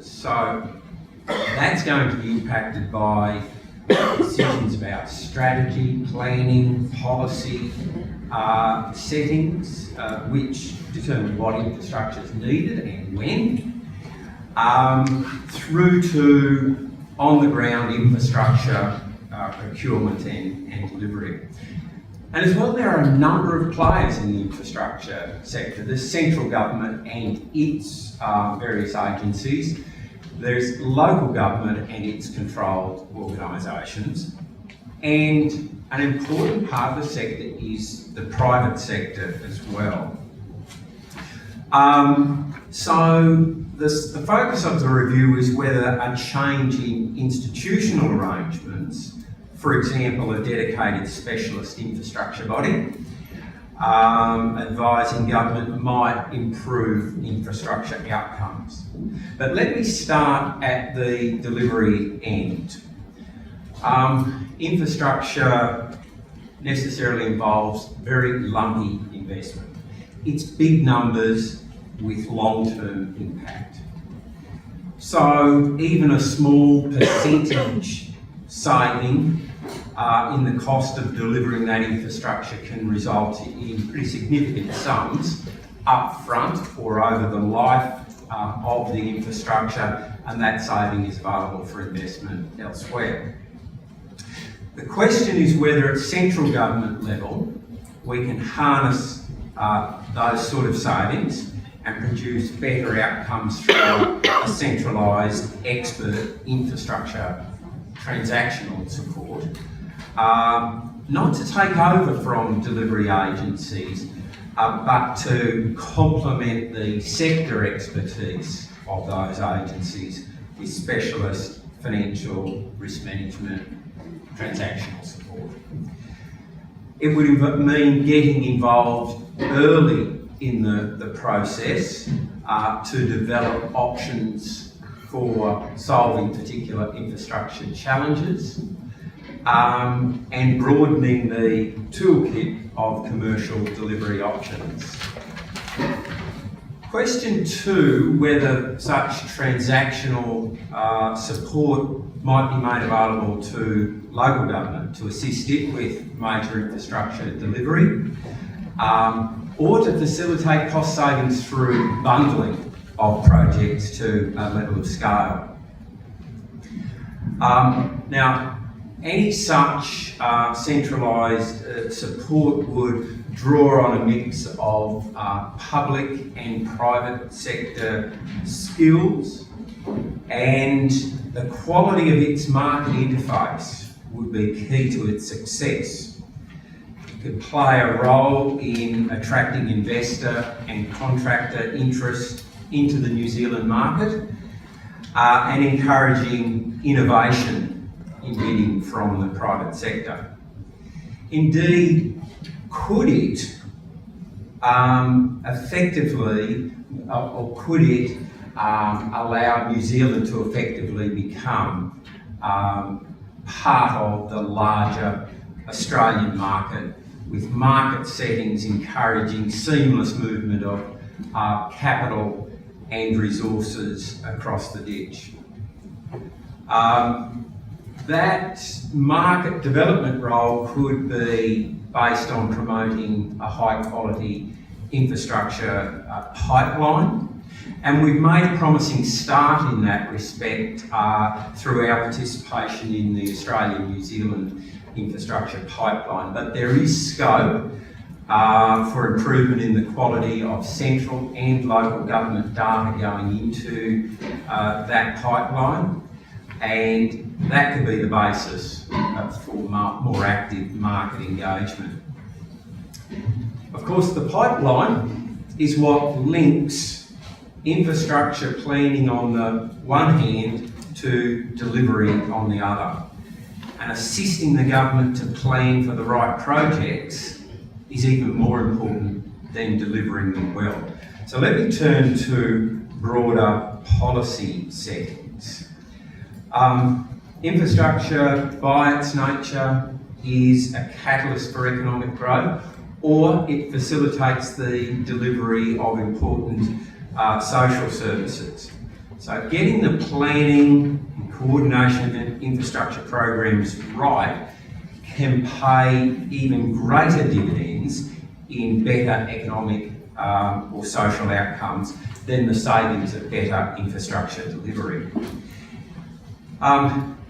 So that's going to be impacted by decisions about strategy, planning, policy, settings, which determine what infrastructure is needed and when, through to on-the-ground infrastructure procurement and delivery. And as well, there are a number of players in the infrastructure sector. There's central government and its various agencies. There's local government and its controlled organisations. And an important part of the sector is the private sector as well. So the focus of the review is whether a change in institutional arrangements, for example, a dedicated specialist infrastructure body, advising government might improve infrastructure outcomes. But let me start at the delivery end. Infrastructure necessarily involves very lumpy investment. It's big numbers with long-term impact. So even a small percentage saving in the cost of delivering that infrastructure can result in pretty significant sums up front or over the life of the infrastructure, and that saving is available for investment elsewhere. The question is whether at central government level we can harness those sort of savings and produce better outcomes through a centralised expert infrastructure transactional support, not to take over from delivery agencies, but to complement the sector expertise of those agencies with specialist financial risk management transactional support. It would mean getting involved early in the process to develop options for solving particular infrastructure challenges and broadening the toolkit of commercial delivery options. Question 2, whether such transactional support might be made available to local government to assist it with major infrastructure delivery, or to facilitate cost savings through bundling of projects to a level of scale. Now, any such centralised support would draw on a mix of public and private sector skills, and the quality of its market interface would be key to its success. It could play a role in attracting investor and contractor interest into the New Zealand market and encouraging innovation in bidding from the private sector. Indeed, could it effectively, or could it allow New Zealand to effectively become part of the larger Australian market, with market settings encouraging seamless movement of capital and resources across the ditch? That market development role could be based on promoting a high quality infrastructure pipeline, and we've made a promising start in that respect through our participation in the Australia-New Zealand infrastructure pipeline. But there is scope for improvement in the quality of central and local government data going into that pipeline, and that could be the basis for more active market engagement. Of course, the pipeline is what links infrastructure planning on the one hand to delivery on the other. And assisting the government to plan for the right projects is even more important than delivering them well. So let me turn to broader policy settings. Infrastructure, by its nature, is a catalyst for economic growth, or it facilitates the delivery of important social services. So getting the planning and coordination of infrastructure programs right can pay even greater dividends in better economic or social outcomes than the savings of better infrastructure delivery.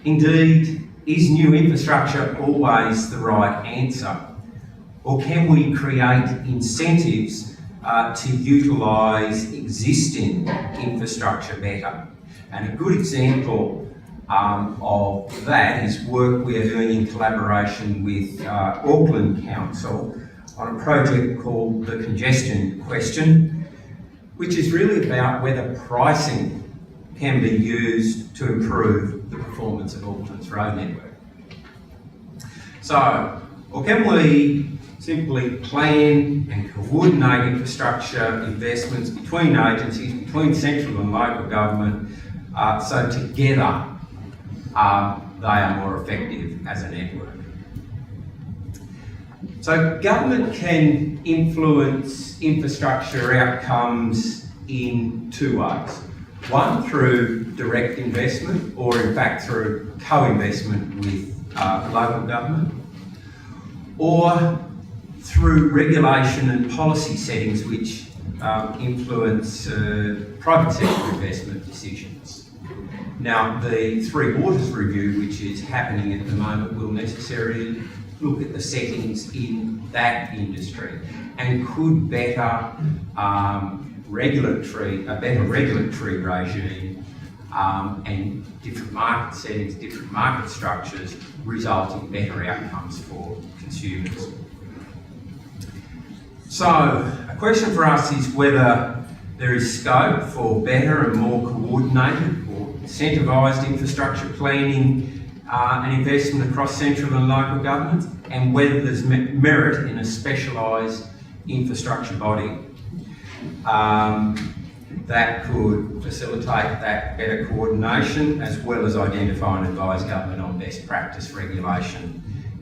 Indeed, is new infrastructure always the right answer? Or can we create incentives to utilise existing infrastructure better? And a good example of that is work we are doing in collaboration with Auckland Council on a project called the Congestion Question, which is really about whether pricing can be used to improve the performance of Auckland's road network. So, or can we simply plan and coordinate infrastructure investments between agencies, between central and local government, so together they are more effective as a network. So government can influence infrastructure outcomes in two ways. One, through direct investment, or in fact through co-investment with local government, or through regulation and policy settings which influence private sector investment decisions. Now, the Three Waters Review, which is happening at the moment, will necessarily look at the settings in that industry and could better a better regulatory regime and different market settings, different market structures result in better outcomes for consumers. So, a question for us is whether there is scope for better and more coordinated or incentivised infrastructure planning and investment across central and local governments, and whether there's merit in a specialised infrastructure body that could facilitate that better coordination, as well as identify and advise government on best practice regulation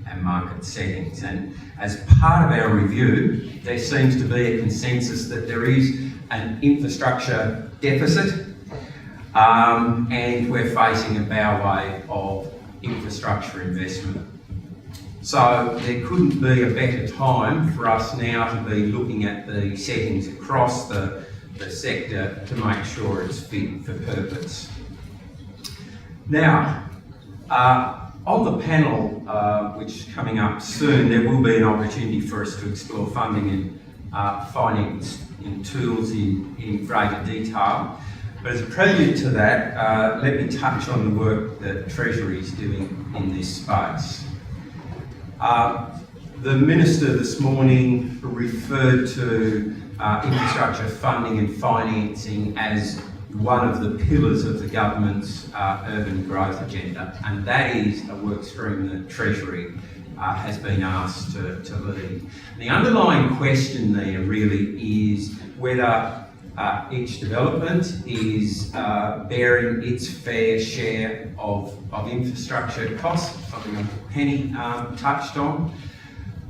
and market settings. And as part of our review, there seems to be a consensus that there is an infrastructure deficit, and we're facing a bow wave of infrastructure investment. So there couldn't be a better time for us now to be looking at the settings across the sector to make sure it's fit for purpose. Now, on the panel, which is coming up soon, there will be an opportunity for us to explore funding and finance in tools in greater detail. But as a prelude to that, let me touch on the work that Treasury is doing in this space. The Minister this morning referred to infrastructure funding and financing as one of the pillars of the government's urban growth agenda, and that is a work stream that Treasury has been asked to lead. The underlying question there really is whether each development is bearing its fair share of infrastructure costs, something Penny touched on,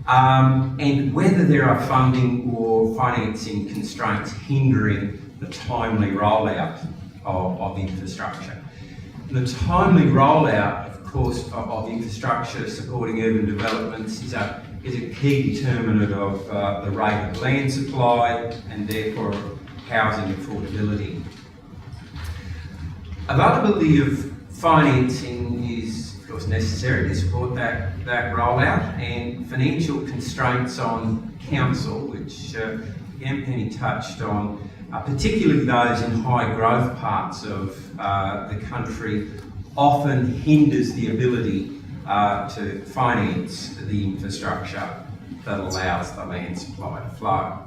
and whether there are funding or financing constraints hindering the timely rollout of infrastructure. The timely rollout, of course, of infrastructure supporting urban developments is a key determinant of the rate of land supply and therefore housing affordability. Availability of financing is, of course, necessary to support that rollout, and financial constraints on council, which again Penny touched on, particularly those in high growth parts of the country, often hinders the ability to finance the infrastructure that allows the land supply to flow.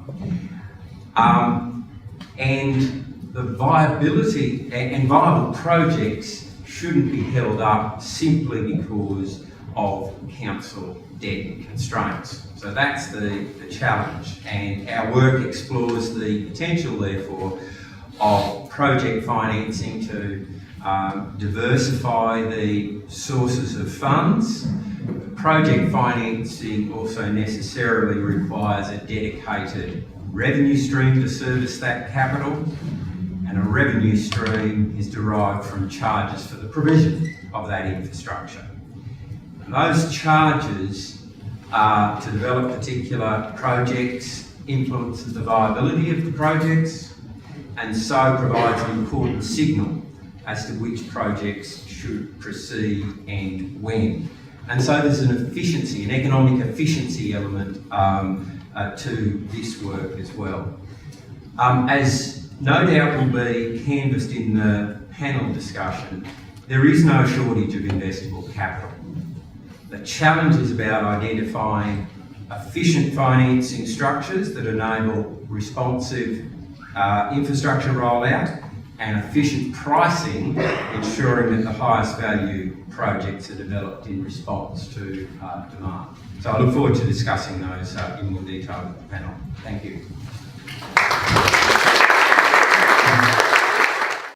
And the viability and viable projects shouldn't be held up simply because of council debt constraints. So that's the challenge, and our work explores the potential, therefore, of project financing to diversify the sources of funds. Project financing also necessarily requires a dedicated revenue stream to service that capital, and and a revenue stream is derived from charges for the provision of that infrastructure. And those charges are to develop particular projects, influences the viability of the projects, and so provides an important signal as to which projects should proceed and when. And so there's an efficiency, an economic efficiency element to this work as well. As no doubt will be canvassed in the panel discussion, there is no shortage of investable capital. The challenge is about identifying efficient financing structures that enable responsive infrastructure rollout and efficient pricing, ensuring that the highest value projects are developed in response to demand. So I look forward to discussing those in more detail with the panel. Thank you.